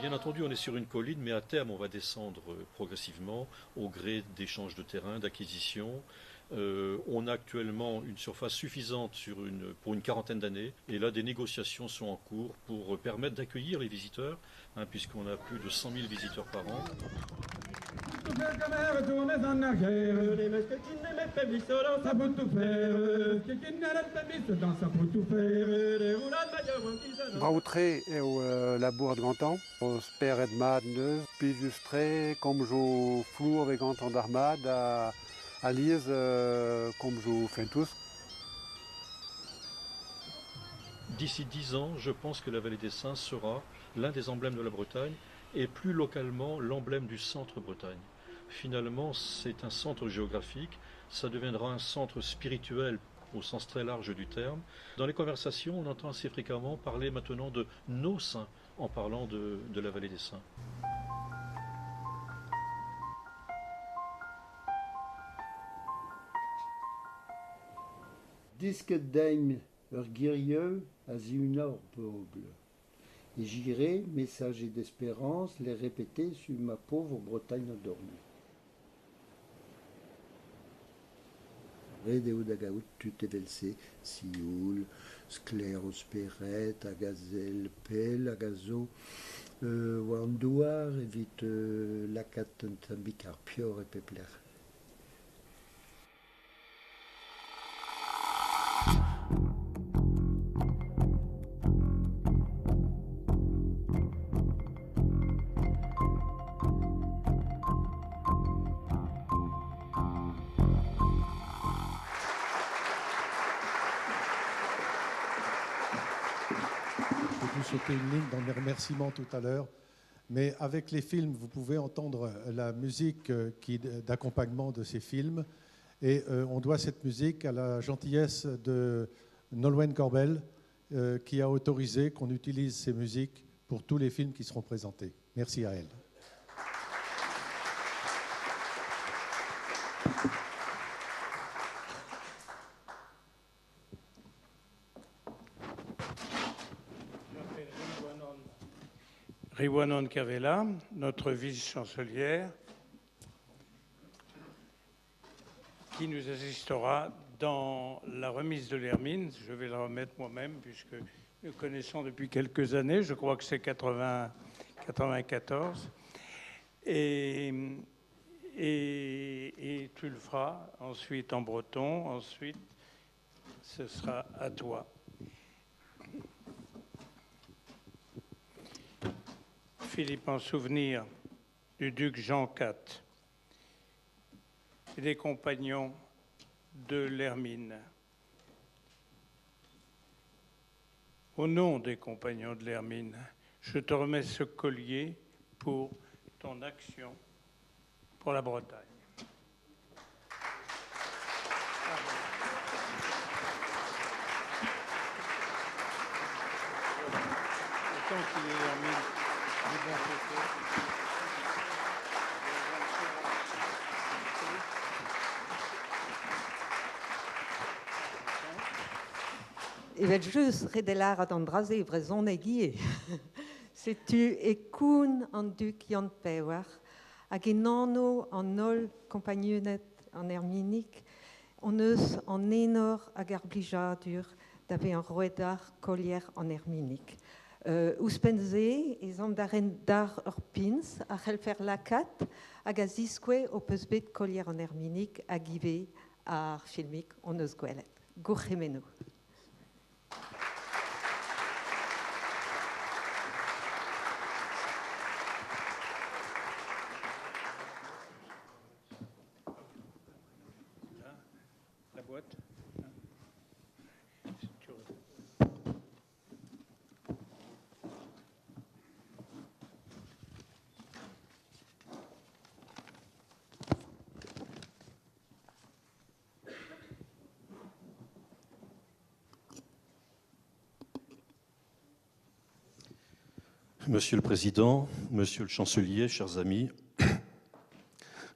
Bien entendu, on est sur une colline, mais à terme, on va descendre progressivement au gré d'échanges de terrain, d'acquisitions. On a actuellement une surface suffisante pour une quarantaine d'années. Et là, des négociations sont en cours pour permettre d'accueillir les visiteurs, puisqu'on a plus de 100 000 visiteurs par an. Broutré est au labour de Gantan, au spère et de madneuse, puis illustré comme je flou avec Gantan d'Armade à Lise, comme je fais tous. D'ici 10 ans, je pense que la vallée des Saints sera l'un des emblèmes de la Bretagne et plus localement l'emblème du centre-Bretagne. Finalement, c'est un centre géographique, ça deviendra un centre spirituel au sens très large du terme. Dans les conversations, on entend assez fréquemment parler maintenant de nos saints en parlant de la vallée des Saints. Disque daim girieux à une peuple. Et j'irai, messager d'espérance, les répéter sur ma pauvre Bretagne endormie. Redeo d'agaout tutevelse, sioul, scléros peret, agazel, pel, agazo, wandouar, évite lacat tambicarpior et pepler. Sauter une ligne dans mes remerciements tout à l'heure, mais avec les films, vous pouvez entendre la musique d'accompagnement de ces films, et on doit cette musique à la gentillesse de Nolwenn Corbel, qui a autorisé qu'on utilise ces musiques pour tous les films qui seront présentés. Merci à elle. Riwanon Cavella, notre vice-chancelière, qui nous assistera dans la remise de l'Hermine. Je vais la remettre moi-même, puisque nous connaissons depuis quelques années, je crois que c'est 94. Et tu le feras ensuite en breton, ensuite ce sera à toi. Philippe, en souvenir du duc Jean IV et des compagnons de l'Hermine. Au nom des compagnons de l'Hermine, je te remets ce collier pour ton action pour la Bretagne. Autant qu'il est l'Hermine. Ivel just redelar ad andrase vrezon egie. Setu ekun an duk Jan Pewer, hag enano an ol kompagnionet an Herminik, on eus an enor hag ar blijadur d'ave an roedar kollier an Herminik. Ouspenze, ez an dar ur pins, a c'helfer lakat, hag a ziskwe o peus bet kollier an Herminik hag ive ar filmik on eus gwelet. Gourchemeno. La boîte. Monsieur le Président, Monsieur le Chancelier, chers amis,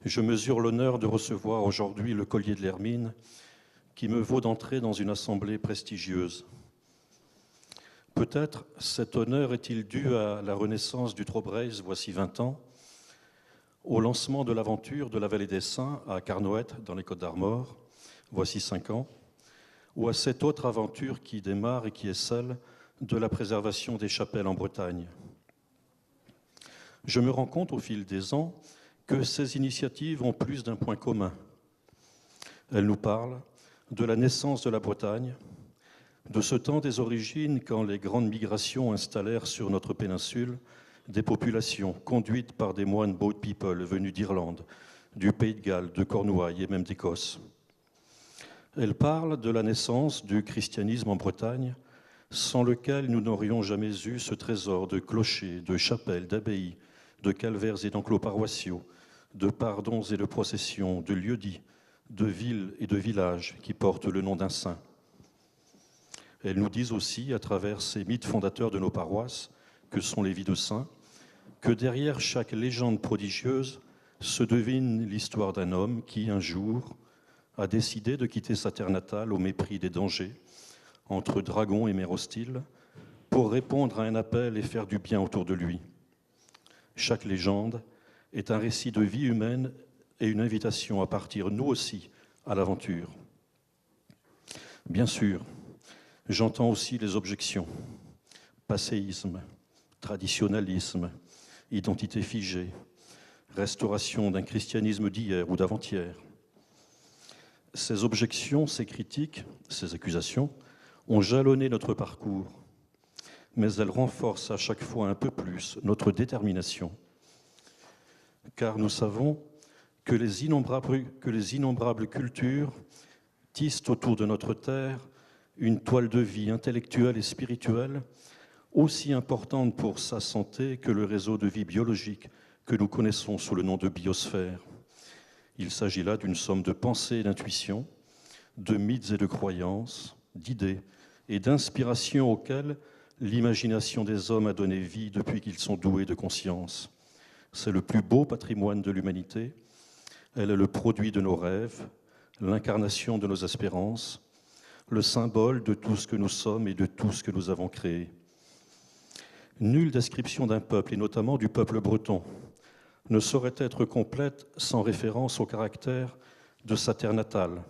je mesure l'honneur de recevoir aujourd'hui le collier de l'Hermine qui me vaut d'entrer dans une assemblée prestigieuse. Peut-être cet honneur est-il dû à la renaissance du Trobriez voici 20 ans, au lancement de l'aventure de la Vallée des Saints à Carnoët, dans les Côtes-d'Armor, voici 5 ans, ou à cette autre aventure qui démarre et qui est celle de la préservation des chapelles en Bretagne. Je me rends compte au fil des ans que ces initiatives ont plus d'un point commun. Elles nous parlent de la naissance de la Bretagne, de ce temps des origines quand les grandes migrations installèrent sur notre péninsule des populations conduites par des moines boat people venus d'Irlande, du Pays de Galles, de Cornouailles et même d'Écosse. Elle parle de la naissance du christianisme en Bretagne, sans lequel nous n'aurions jamais eu ce trésor de clochers, de chapelles, d'abbayes, de calvaires et d'enclos paroissiaux, de pardons et de processions, de lieux-dits, de villes et de villages qui portent le nom d'un saint. Elles nous disent aussi, à travers ces mythes fondateurs de nos paroisses, que sont les vies de saints, que derrière chaque légende prodigieuse se devine l'histoire d'un homme qui, un jour, a décidé de quitter sa terre natale au mépris des dangers, entre dragons et mers hostiles, pour répondre à un appel et faire du bien autour de lui. Chaque légende est un récit de vie humaine et une invitation à partir, nous aussi, à l'aventure. Bien sûr, j'entends aussi les objections. Passéisme, traditionnalisme, identité figée, restauration d'un christianisme d'hier ou d'avant-hier. Ces objections, ces critiques, ces accusations ont jalonné notre parcours, mais elles renforcent à chaque fois un peu plus notre détermination, car nous savons que les innombrables cultures tissent autour de notre terre une toile de vie intellectuelle et spirituelle aussi importante pour sa santé que le réseau de vie biologique que nous connaissons sous le nom de biosphère. Il s'agit là d'une somme de pensées et d'intuitions, de mythes et de croyances, d'idées et d'inspirations auxquelles l'imagination des hommes a donné vie depuis qu'ils sont doués de conscience. C'est le plus beau patrimoine de l'humanité. Elle est le produit de nos rêves, l'incarnation de nos espérances, le symbole de tout ce que nous sommes et de tout ce que nous avons créé. Nulle description d'un peuple, et notamment du peuple breton, ne saurait être complète sans référence au caractère de sa terre natale,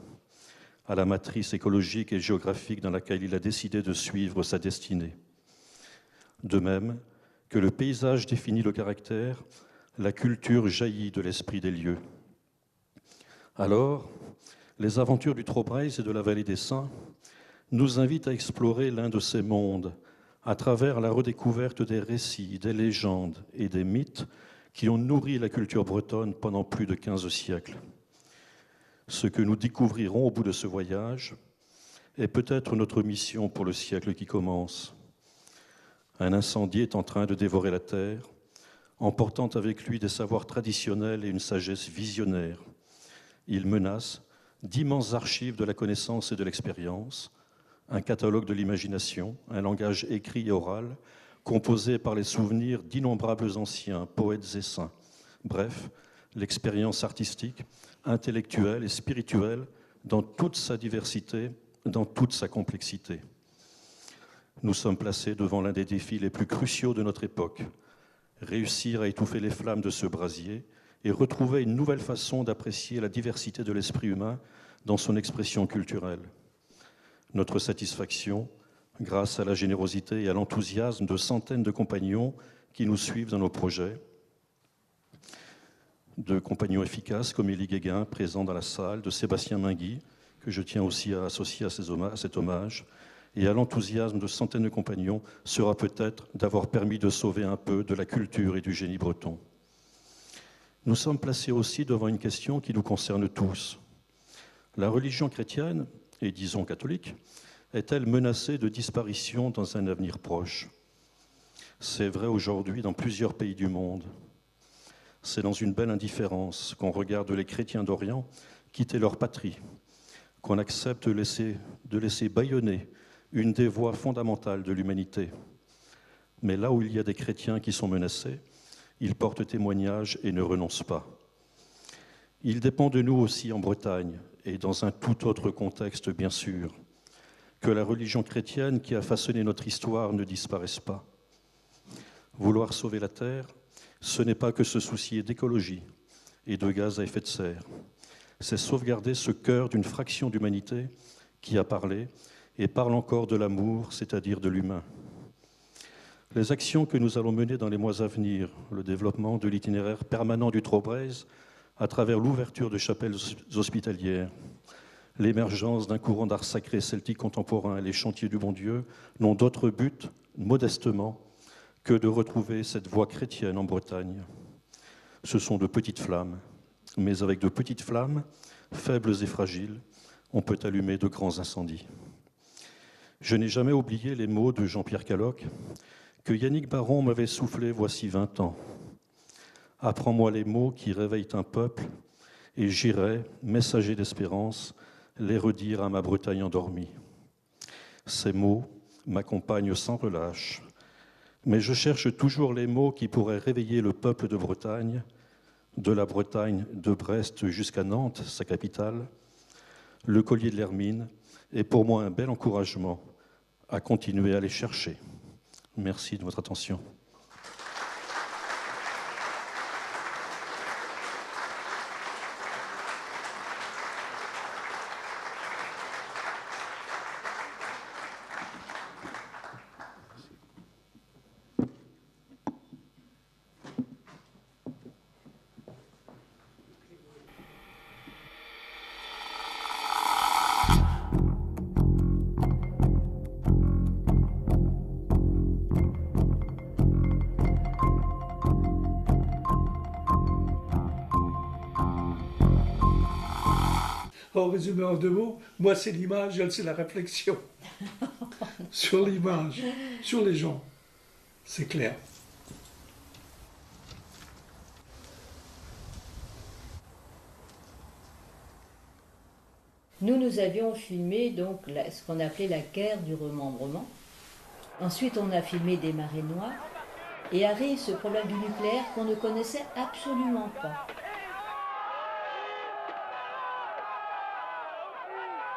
à la matrice écologique et géographique dans laquelle il a décidé de suivre sa destinée. De même que le paysage définit le caractère, la culture jaillit de l'esprit des lieux. Alors, les aventures du Trobriez et de la Vallée des Saints nous invitent à explorer l'un de ces mondes à travers la redécouverte des récits, des légendes et des mythes qui ont nourri la culture bretonne pendant plus de 15 siècles. Ce que nous découvrirons au bout de ce voyage est peut-être notre mission pour le siècle qui commence. Un incendie est en train de dévorer la terre, emportant avec lui des savoirs traditionnels et une sagesse visionnaire. Il menace d'immenses archives de la connaissance et de l'expérience, un catalogue de l'imagination, un langage écrit et oral, composé par les souvenirs d'innombrables anciens, poètes et saints. Bref, l'expérience artistique, intellectuelle et spirituelle dans toute sa diversité, dans toute sa complexité. Nous sommes placés devant l'un des défis les plus cruciaux de notre époque, réussir à étouffer les flammes de ce brasier et retrouver une nouvelle façon d'apprécier la diversité de l'esprit humain dans son expression culturelle. Notre satisfaction, grâce à la générosité et à l'enthousiasme de centaines de compagnons qui nous suivent dans nos projets, de compagnons efficaces comme Élie Guéguin, présent dans la salle, de Sébastien Mingui, que je tiens aussi à associer à cet hommage, et à l'enthousiasme de centaines de compagnons, sera peut-être d'avoir permis de sauver un peu de la culture et du génie breton. Nous sommes placés aussi devant une question qui nous concerne tous. La religion chrétienne, et disons catholique, est-elle menacée de disparition dans un avenir proche? C'est vrai aujourd'hui dans plusieurs pays du monde. C'est dans une belle indifférence qu'on regarde les chrétiens d'Orient quitter leur patrie, qu'on accepte de laisser bâillonner une des voies fondamentales de l'humanité. Mais là où il y a des chrétiens qui sont menacés, ils portent témoignage et ne renoncent pas. Il dépend de nous aussi en Bretagne et dans un tout autre contexte, bien sûr. Que la religion chrétienne qui a façonné notre histoire ne disparaisse pas. Vouloir sauver la Terre, ce n'est pas que se soucier d'écologie et de gaz à effet de serre. C'est sauvegarder ce cœur d'une fraction d'humanité qui a parlé et parle encore de l'amour, c'est-à-dire de l'humain. Les actions que nous allons mener dans les mois à venir, le développement de l'itinéraire permanent du Trobrez à travers l'ouverture de chapelles hospitalières, l'émergence d'un courant d'art sacré celtique contemporain et les chantiers du bon Dieu n'ont d'autre but, modestement, que de retrouver cette voie chrétienne en Bretagne. Ce sont de petites flammes, mais avec de petites flammes, faibles et fragiles, on peut allumer de grands incendies. Je n'ai jamais oublié les mots de Jean-Pierre Caloc que Yannick Baron m'avait soufflé voici 20 ans. « Apprends-moi les mots qui réveillent un peuple, et j'irai, messager d'espérance, les redire à ma Bretagne endormie. » Ces mots m'accompagnent sans relâche, mais je cherche toujours les mots qui pourraient réveiller le peuple de Bretagne, de la Bretagne de Brest jusqu'à Nantes, sa capitale. Le collier de l'Hermine est pour moi un bel encouragement à continuer à les chercher. Merci de votre attention. En résumé en 2 mots, moi c'est l'image, elle c'est la réflexion. Sur l'image, sur les gens. C'est clair. Nous avions filmé donc ce qu'on appelait la guerre du remembrement. Ensuite, on a filmé des marées noires. Et arrive ce problème du nucléaire qu'on ne connaissait absolument pas.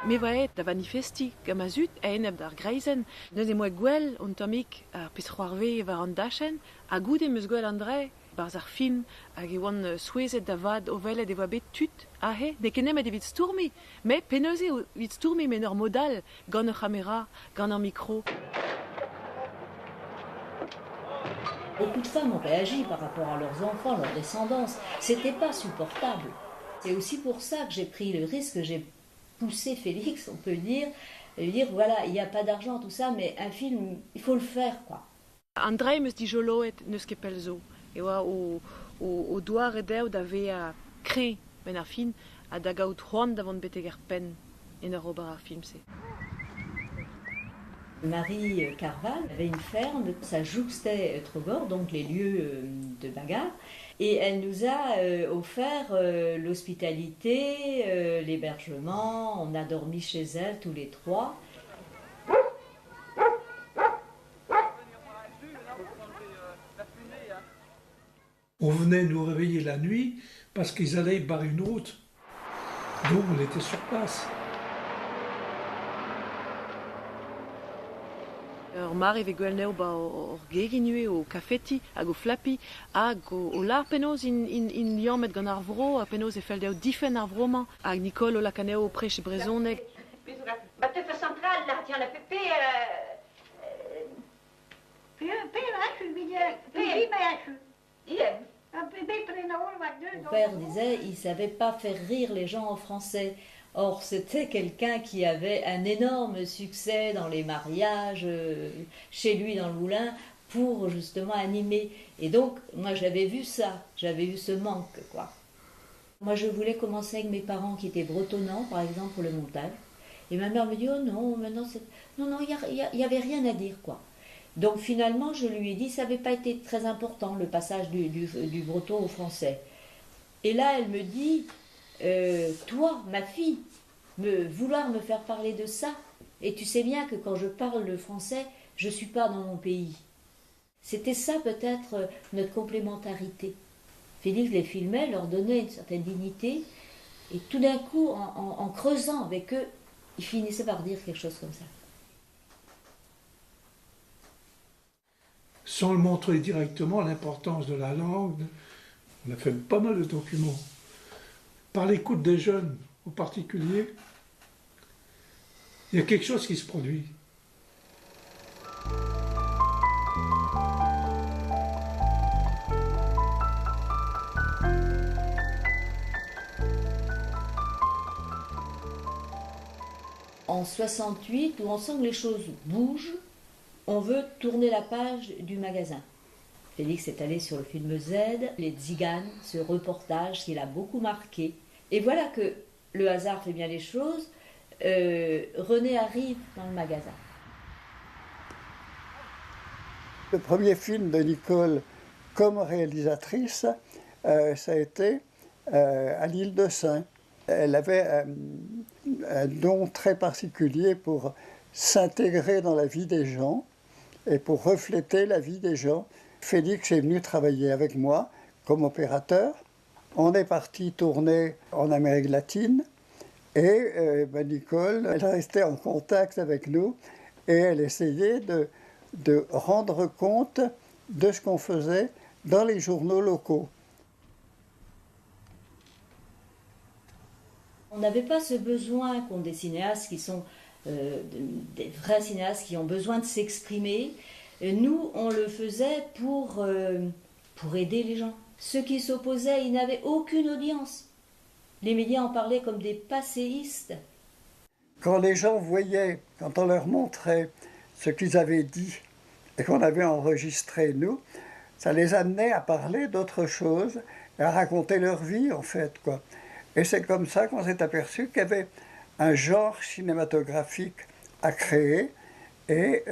Me vaet da manifesti gamazut eneb d'ar greizen. Neus e moa gwell on tomik ar pisroarve war an dachen, a goude meus gwell an dre, barz ar film, hag e oan souezet da vad o velet e oa bet tut, a he, ne kenemet evit stourmi, me peneuze evit stourmi men ur modal, gant ur caméra, gant ur micro. Beaucoup de femmes ont réagi par rapport à leurs enfants, leur descendance. C'était pas supportable. C'est aussi pour ça que j'ai pris le risque, que j'ai poussé Félix, on peut dire voilà, il n'y a pas d'argent, tout ça, mais un film, il faut le faire, quoi. André meus di joloet neus ket pel zo. E oa o doar edeu da ve a kre ben ar film, a da gaout c'hoant davant beteg ar pen en ur ober ar film se. Marie Carval avait une ferme, ça jouxtait Trogor, donc les lieux de bagarre, et elle nous a offert l'hospitalité, l'hébergement, on a dormi chez elle tous les 3. On venait nous réveiller la nuit parce qu'ils allaient barrer une route. Donc on était sur place. Ur mare ve gwell ba ur geginue o kafeti hag o flappi hag o lar penoz in liamet gant ar vro a penoz e fel deo difen ar vroman hag Nicole o lakaneo o preche brezhoneg. Ba tefa central la tiens la pepe Mon père disait il savait pas faire rire les gens en français. Or, c'était quelqu'un qui avait un énorme succès dans les mariages, chez lui dans le moulin, pour justement animer. Et donc, moi j'avais vu ça, j'avais vu ce manque, quoi. Moi je voulais commencer avec mes parents qui étaient bretonnants, par exemple, pour le montage. Et ma mère me dit, oh non, maintenant c'est... Non, il n'y avait rien à dire, quoi. Donc finalement, je lui ai dit, ça n'avait pas été très important, le passage du breton au français. Et là, elle me dit... toi, ma fille, vouloir me faire parler de ça, et tu sais bien que quand je parle le français, je ne suis pas dans mon pays. C'était ça peut-être notre complémentarité. Félix les filmait, leur donnait une certaine dignité, Et tout d'un coup, en creusant avec eux, ils finissaient par dire quelque chose comme ça. Sans le montrer directement, l'importance de la langue, on a fait pas mal de documents. Par l'écoute des jeunes en particulier, il y a quelque chose qui se produit. En 68, où on sent que les choses bougent, on veut tourner la page du magasin. Félix est allé sur le film Z, Les Tziganes, ce reportage qui l'a beaucoup marqué. Et voilà que le hasard fait bien les choses. René arrive dans le magasin. Le premier film de Nicole comme réalisatrice, ça a été à l'île de Sein. Elle avait un don très particulier pour s'intégrer dans la vie des gens et pour refléter la vie des gens. Félix est venu travailler avec moi comme opérateur. On est parti tourner en Amérique latine et Nicole, elle restait en contact avec nous et elle essayait de rendre compte de ce qu'on faisait dans les journaux locaux. On n'avait pas ce besoin qu'ont des cinéastes qui sont des vrais cinéastes qui ont besoin de s'exprimer. Nous, on le faisait pour aider les gens. Ceux qui s'opposaient, ils n'avaient aucune audience. Les médias en parlaient comme des passéistes. Quand les gens voyaient, quand on leur montrait ce qu'ils avaient dit et qu'on avait enregistré, nous, ça les amenait à parler d'autre chose, à raconter leur vie, en fait, quoi. Et c'est comme ça qu'on s'est aperçu qu'il y avait un genre cinématographique à créer et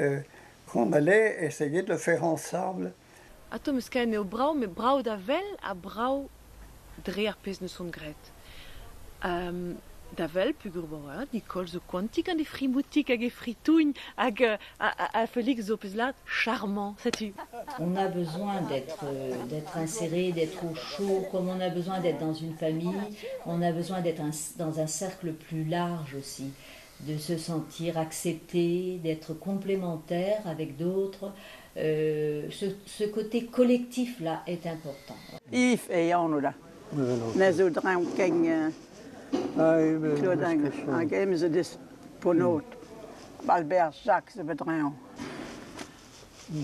qu'on allait essayer de le faire ensemble. Atom is kein neo brau, mais brau da vel a brau dreer pes ne son gret. Da vel pugur voilà, Nicole zo quantique an de friboutique hag e fritougne hag a Félix zo pes lat charmant, sais-tu. On a besoin d'être inséré, d'être au chaud, comme on a besoin d'être dans une famille, on a besoin d'être dans un cercle plus large aussi, de se sentir accepté, d'être complémentaire avec d'autres. Ce côté collectif-là est important. Yves et Janne, net zo draam ken Claudin, en game ze dis ponot, Albert Jacques ze bedraan.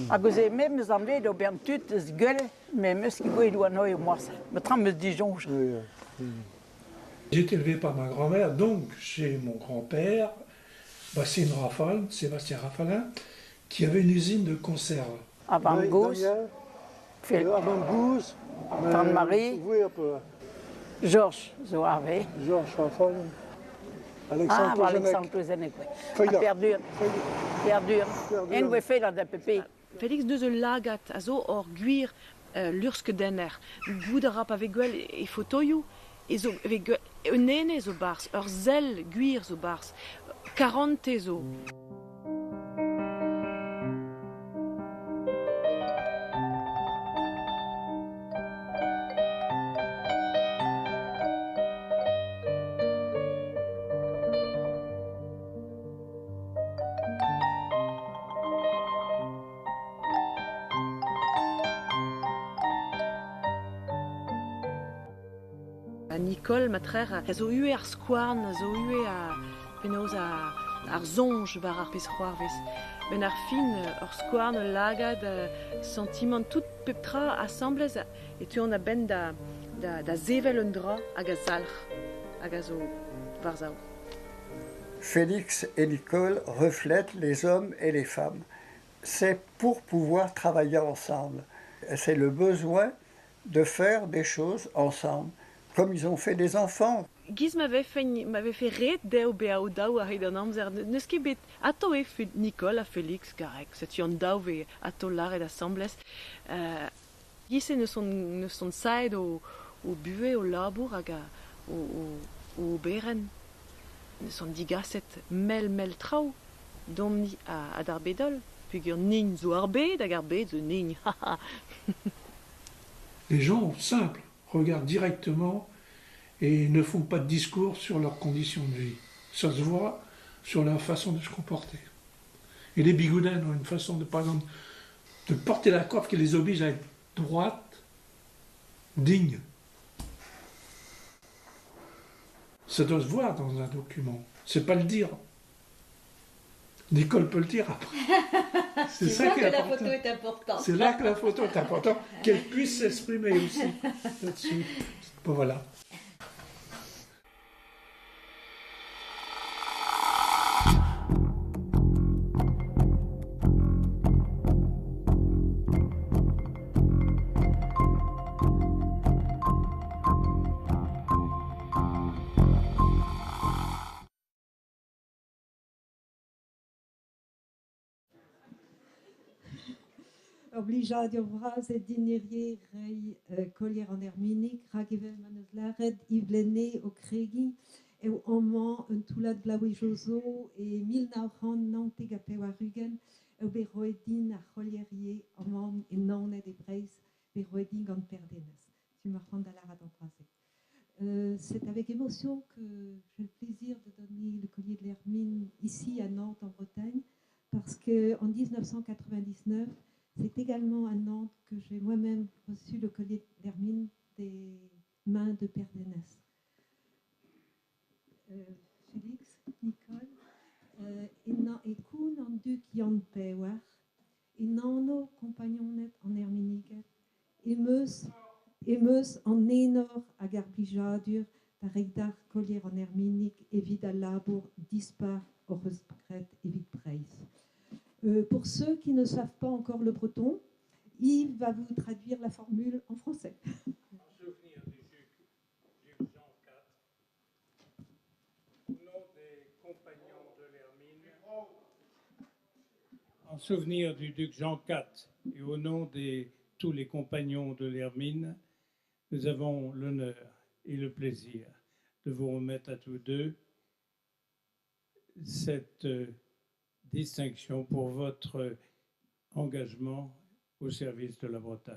A goze même mes enlevé do bien tout es gueule, mais mes qui goy doit noyer moi ça. Me trempe Dijon. J'ai été élevé par ma grand-mère, donc chez mon grand-père, Sébastien Raffalin, qui avait une usine de conserve. À Bangous, Anne-Marie, Georges Zoarvé, Georges Raffal, Alexandre Tozenek, Perdure, en we fait la de Pépé. Félix de lagat a zo or guir lurske denner. Gouderap avec guel e fotoyou, et zo avec un nene zo bars, ur zel guir zo bars, 40 zo. Nicole, ma trère, a zo ue ar skouarn, a zo ue a penoz ar zonj war ar pez c'hoarvez. Ben ar fin, ur skouarn lagad, sentiment tout peptra assemblez, et tu on a ben da zevel un dra hag a zalc'h, hag a zo varzao. Félix et Nicole reflètent les hommes et les femmes. C'est pour pouvoir travailler ensemble. C'est le besoin de faire des choses ensemble, comme ils ont fait des enfants. Giz m'avait fait ret deo beao dao a hed an amzer. Neus ket bet ato e Nicole a Félix garek. C'est yon dao ve ato laret assemblez. Giz ne son saed o buve o labour hag o beren. Ne son digaset mel trao. Domni a dar bedol. Pugur nign zo ar bed hag ar bed zo nign. Les gens simples regardent directement et ne font pas de discours sur leurs conditions de vie. Ça se voit sur leur façon de se comporter. Et les bigoudins ont une façon, par exemple, de porter la coiffe qui les oblige à être droite, digne. Ça doit se voir dans un document. C'est pas le dire. Nicole peut le dire après. C'est ça qui est important. La photo est importante. C'est là que la photo est importante, qu'elle puisse s'exprimer aussi là-dessus. Bon, voilà. Obligadio vras et dinerier rei collier en herminique, ragive manœuvlared, ivlené au crégi, et au moment un toulat blaoui joso, et 1990 à Pewarugen, et au beroedin à Cholierier, au moment et non et des breis, beroedin en perdenes. Tu me rends à la radon. C'est avec émotion que j'ai le plaisir de donner le collier de l'Hermine ici à Nantes, en Bretagne, parce qu'en 1999, c'est également à Nantes que j'ai moi-même reçu le collier d'Hermine des mains de Père Dénès. Félix, Nicole, et Kuhn en du qui en pewer, et nano compagnonet en herminiget, et meus en enor à garbijadur, taregdar collier en herminique, et vida labor dispar au respect et vite preis. Pour ceux qui ne savent pas encore le breton, Yves va vous traduire la formule en français. En souvenir du duc Jean IV et au nom de tous les compagnons de l'Hermine, nous avons l'honneur et le plaisir de vous remettre à tous deux cette distinction pour votre engagement au service de la Bretagne.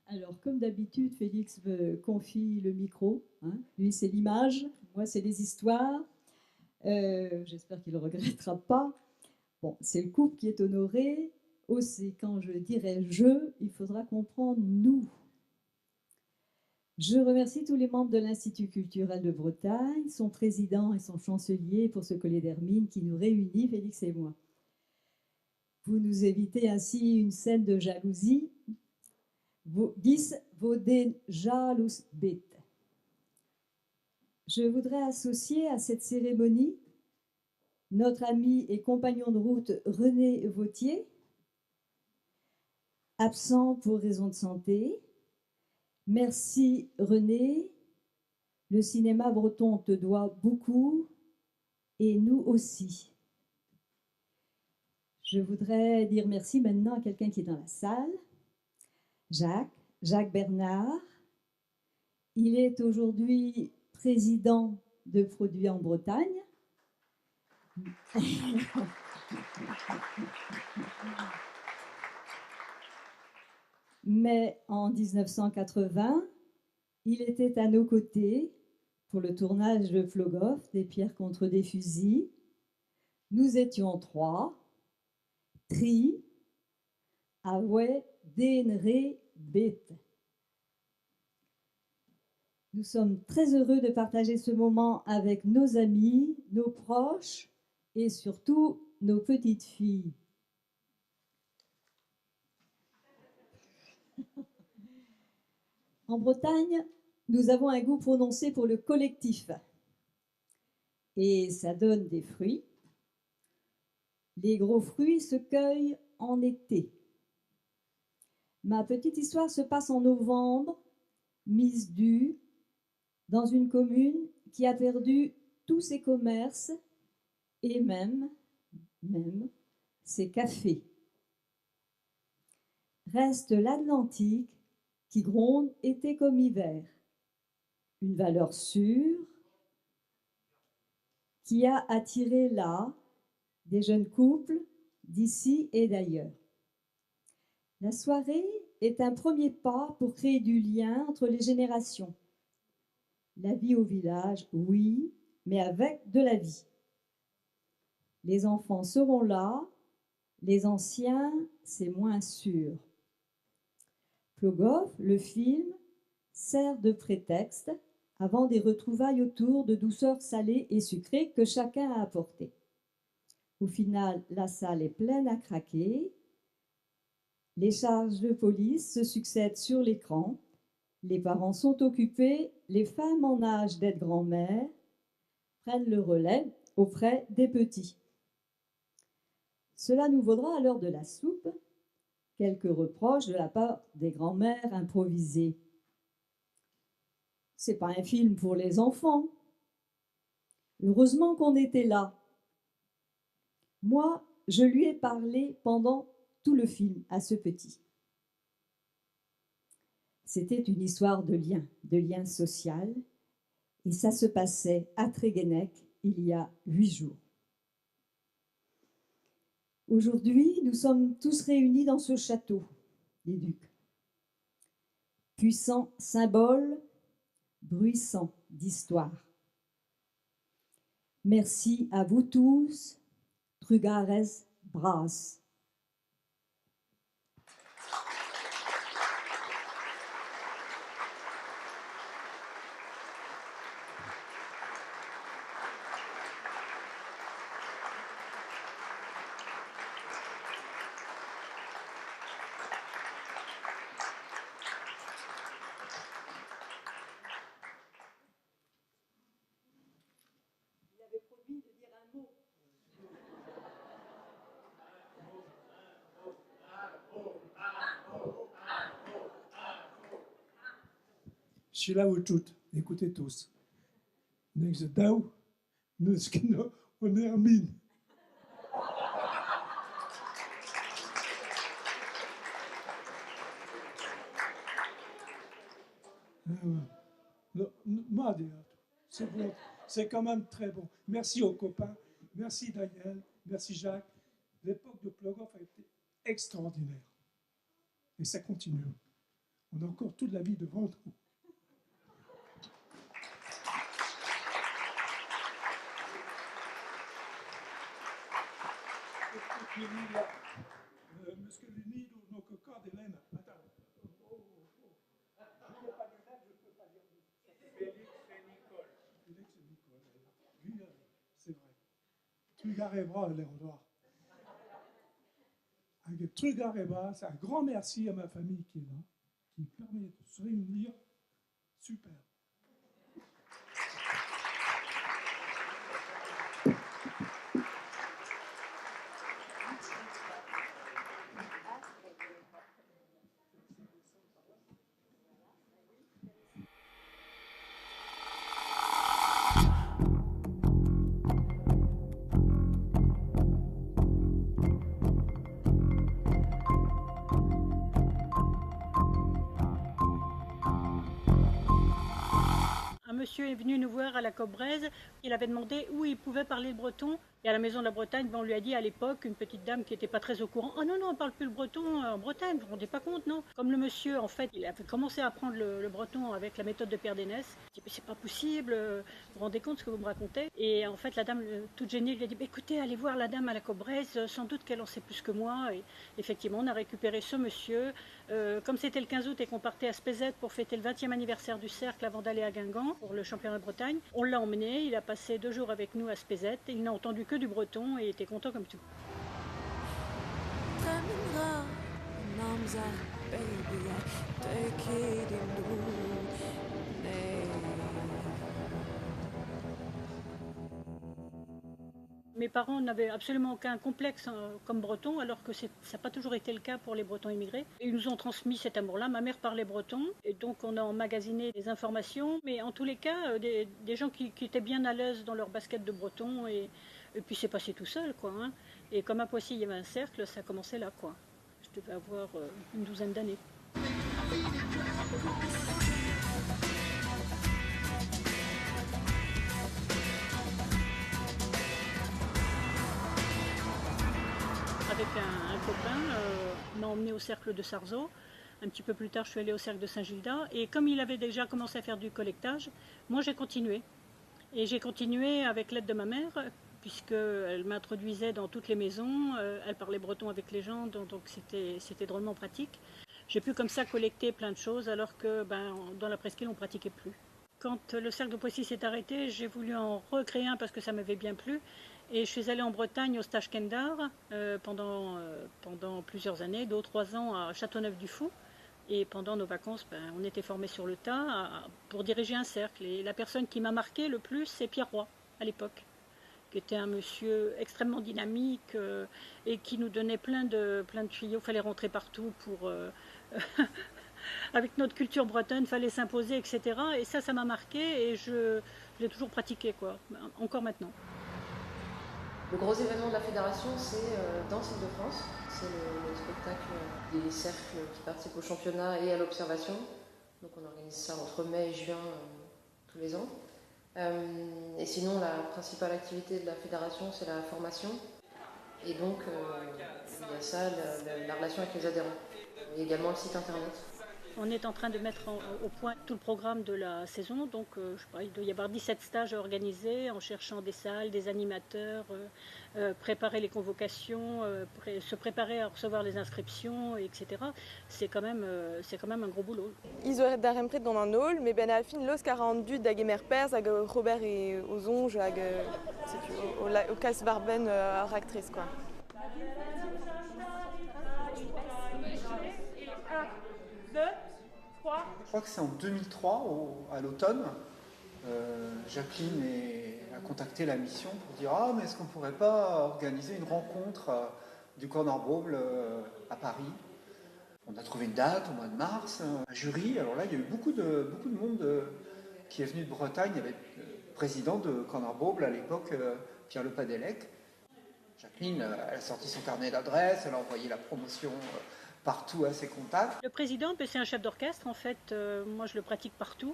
Alors, comme d'habitude, Félix me confie le micro. Hein. Lui, c'est l'image, moi, c'est les histoires. J'espère qu'il ne le regrettera pas. Bon, c'est le couple qui est honoré. Aussi, quand je dirai « je », il faudra comprendre « nous ». Je remercie tous les membres de l'Institut culturel de Bretagne, son président et son chancelier pour ce collier d'Hermine qui nous réunit, Félix et moi. Vous nous évitez ainsi une scène de jalousie. Dis voden jalous bet. Je voudrais associer à cette cérémonie notre ami et compagnon de route René Vautier, absent pour raison de santé. Merci René, le cinéma breton te doit beaucoup et nous aussi. Je voudrais dire merci maintenant à quelqu'un qui est dans la salle. Jacques Bernard. Il est aujourd'hui président de Produits en Bretagne. Mais en 1980, il était à nos côtés pour le tournage de Flogoff, des pierres contre des fusils. Nous étions 3, Tri, Aoué, Denré, Bête. Nous sommes très heureux de partager ce moment avec nos amis, nos proches et surtout nos petites filles. En Bretagne, nous avons un goût prononcé pour le collectif. Et ça donne des fruits. Les gros fruits se cueillent en été. Ma petite histoire se passe en novembre, Misdu, dans une commune qui a perdu tous ses commerces et même ses cafés. Reste l'Atlantique qui gronde été comme hiver. Une valeur sûre qui a attiré là des jeunes couples d'ici et d'ailleurs. La soirée est un premier pas pour créer du lien entre les générations. La vie au village, oui, mais avec de la vie. Les enfants seront là, les anciens, c'est moins sûr. Plogoff, le film, sert de prétexte avant des retrouvailles autour de douceurs salées et sucrées que chacun a apportées. Au final, la salle est pleine à craquer. Les charges de police se succèdent sur l'écran. Les parents sont occupés. Les femmes en âge d'être grand-mères prennent le relais auprès des petits. Cela nous vaudra à l'heure de la soupe quelques reproches de la part des grands-mères improvisées. C'est pas un film pour les enfants. Heureusement qu'on était là. Moi, je lui ai parlé pendant tout le film à ce petit. C'était une histoire de lien social, et ça se passait à Tréguennec il y a 8 jours. Aujourd'hui, nous sommes tous réunis dans ce château des Ducs. Puissant symbole, bruissant d'histoire. Merci à vous tous, Trugarez Bras. Je suis là où tout. Écoutez tous. Next dau, nuskino, on est en mine. C'est bon. C'est quand même très bon. Merci aux copains. Merci Daniel. Merci Jacques. L'époque de Plogoff a été extraordinaire. Et ça continue. On a encore toute la vie devant nous. Trugareva, l'endroit. Avec Trugareva, c'est un grand merci à ma famille qui est là, qui me permet de se réunir. Super. Monsieur est venu nous voir à la Cobraise. Il avait demandé où il pouvait parler le breton. Et à la Maison de la Bretagne, on lui a dit à l'époque, une petite dame qui n'était pas très au courant, « Oh non, non, on ne parle plus le breton en Bretagne, vous ne vous rendez pas compte, non ?» Comme le monsieur, en fait, il avait commencé à apprendre le breton avec la méthode de Pierre Dénès. Il dit « Mais c'est pas possible, vous vous rendez compte de ce que vous me racontez ?» Et en fait, la dame, toute gênée, lui a dit « Écoutez, allez voir la dame à la Cobraise, sans doute qu'elle en sait plus que moi. » Et effectivement, on a récupéré ce monsieur. Comme c'était le 15 août et qu'on partait à Spézet pour fêter le 20e anniversaire du Cercle avant d'aller à Guingamp pour le championnat de Bretagne, on l'a emmené, il a passé 2 jours avec nous à Spézet, il n'a entendu que du breton et il était content comme tout. baby, I take it in the Mes parents n'avaient absolument aucun complexe comme bretons, alors que ça n'a pas toujours été le cas pour les bretons immigrés. Ils nous ont transmis cet amour-là. Ma mère parlait breton, et donc on a emmagasiné des informations. Mais en tous les cas, des gens qui étaient bien à l'aise dans leur basket de breton, et puis c'est passé tout seul, quoi. Hein. Et comme à Poissy, il y avait un cercle, ça a commencé là, quoi. Je devais avoir une douzaine d'années. Avec un copain, m'a emmené au cercle de Sarzeau. Un petit peu plus tard, je suis allée au cercle de Saint-Gildas. Et comme il avait déjà commencé à faire du collectage, moi j'ai continué. Et j'ai continué avec l'aide de ma mère, puisqu'elle m'introduisait dans toutes les maisons. Elle parlait breton avec les gens, donc c'était drôlement pratique. J'ai pu comme ça collecter plein de choses, alors que dans la presqu'île, on ne pratiquait plus. Quand le cercle de Poissy s'est arrêté, j'ai voulu en recréer un parce que ça m'avait bien plu. Et je suis allée en Bretagne au stage Kendar pendant plusieurs années, 2 ou 3 ans à Châteauneuf-du-Fou. Et pendant nos vacances, on était formés sur le tas pour diriger un cercle. Et la personne qui m'a marqué le plus, c'est Pierre Roy, à l'époque, qui était un monsieur extrêmement dynamique et qui nous donnait plein de tuyaux. Il fallait rentrer partout pour... avec notre culture bretonne, il fallait s'imposer, etc. Et ça m'a marqué et je l'ai toujours pratiqué, quoi, encore maintenant. Le gros événement de la fédération, c'est dans Île-de-France. C'est le spectacle des cercles qui participent au championnat et à l'observation. Donc on organise ça entre mai et juin tous les ans. Et sinon, la principale activité de la fédération, c'est la formation. Et donc, il y a ça, la relation avec les adhérents. Et également le site internet. On est en train de mettre au point tout le programme de la saison. Donc, je sais pas, il doit y avoir 17 stages à organiser en cherchant des salles, des animateurs, préparer les convocations, se préparer à recevoir les inscriptions, etc. C'est quand même un gros boulot. Ils auraient d'arrêt dans un hall, mais ben à fin l'os 42 d'Agemer Pers, avec Robert et Ozonge, au casse barben actrice, quoi. Je crois que c'est en 2003, à l'automne, Jacqueline a contacté la mission pour dire « Ah, mais est-ce qu'on ne pourrait pas organiser une rencontre du Corner Bowl à Paris ?» On a trouvé une date au mois de mars, un jury. Alors là, il y a eu beaucoup de monde qui est venu de Bretagne. Il y avait le président de Corner Bowl à l'époque, Pierre Lepadellec. Jacqueline, elle a sorti son carnet d'adresses, elle a envoyé la promotion partout à ses contacts. Le président, c'est un chef d'orchestre, en fait, moi je le pratique partout.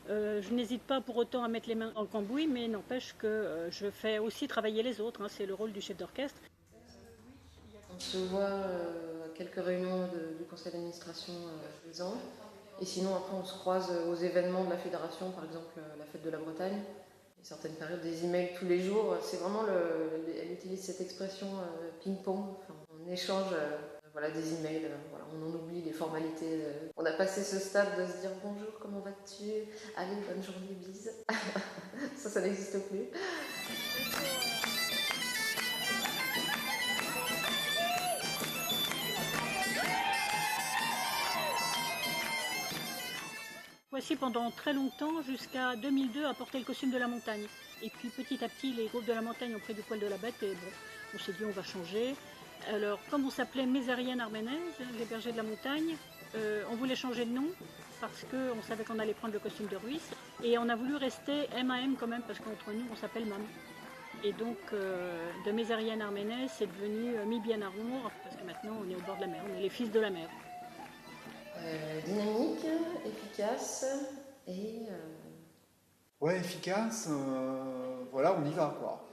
Je n'hésite pas pour autant à mettre les mains dans le cambouis, mais n'empêche que je fais aussi travailler les autres, hein, c'est le rôle du chef d'orchestre. On se voit à quelques réunions du conseil d'administration tous les ans, et sinon après on se croise aux événements de la fédération, par exemple la fête de la Bretagne, et certaines périodes des emails tous les jours. C'est vraiment, elle utilise cette expression ping-pong, enfin, on échange... Voilà, des emails, voilà, on en oublie les formalités. On a passé ce stade de se dire bonjour, comment vas-tu? Allez, bonne journée, bise. ça n'existe plus. Voici pendant très longtemps, jusqu'à 2002, a porté le costume de la montagne. Et puis petit à petit, les groupes de la montagne ont pris du poil de la bête et bon, on s'est dit on va changer. Alors, comme on s'appelait Mézarienne Arménaise, les bergers de la montagne, on voulait changer de nom parce qu'on savait qu'on allait prendre le costume de Ruisse. Et on a voulu rester MAM quand même, parce qu'entre nous, on s'appelle MAM. Et donc, de Mézarienne Arménaise, c'est devenu Mibienne Arour, parce que maintenant, on est au bord de la mer, on est les fils de la mer. Dynamique, efficace et... Ouais, efficace, voilà, on y va, quoi.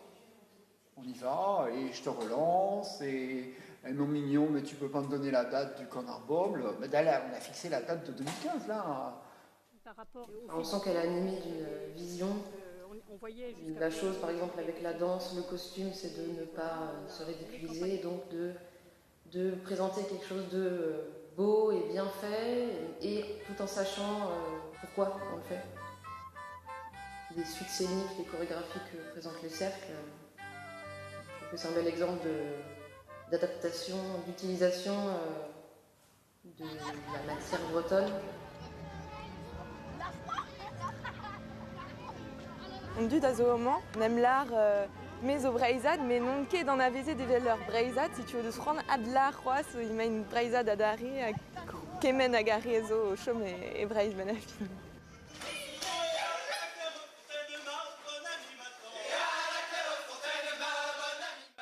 On y va, et je te relance, et non mignon, mais tu peux pas me donner la date du Corner Bowl. Mais là, on a fixé la date de 2015, là. On sent qu'elle a animé d'une vision. La chose, par exemple, avec la danse, le costume, c'est de ne pas se ridiculiser, et donc de présenter quelque chose de beau et bien fait, et tout en sachant pourquoi on le fait. Les suites scéniques, les chorégraphies que présentent les cercles, c'est un bel exemple d'adaptation, d'utilisation de la matière bretonne. On dit à ce moment, même l'art mais au braisad, mais non que dans la visée des valeurs braisad, si tu veux de se rendre à de l'art, il met une braisad à Dari, qui mène à Gary au chaume et braise benafin.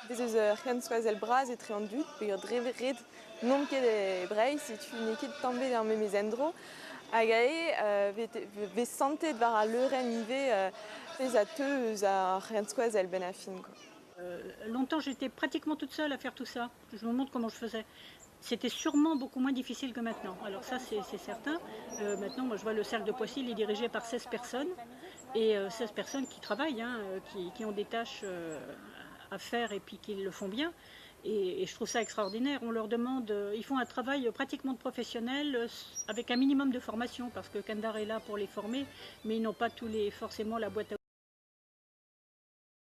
Des Rensquazel bras et triandut, puis dreverid non que des braise, si tu n'es que de tomber dans mes endroits. Agae, ve santé de voir à l'euren ive, les ateuses à Rensquazel benafin. Longtemps, j'étais pratiquement toute seule à faire tout ça. Je me montre comment je faisais. C'était sûrement beaucoup moins difficile que maintenant. Alors ça, c'est certain. Maintenant, moi, je vois le cercle de Poissy, il est dirigé par 16 personnes. Et 16 personnes qui travaillent, qui ont des tâches à faire et puis qui le font bien. Et je trouve ça extraordinaire. On leur demande, ils font un travail pratiquement de professionnel avec un minimum de formation parce que Kandar est là pour les former, mais ils n'ont pas forcément la boîte à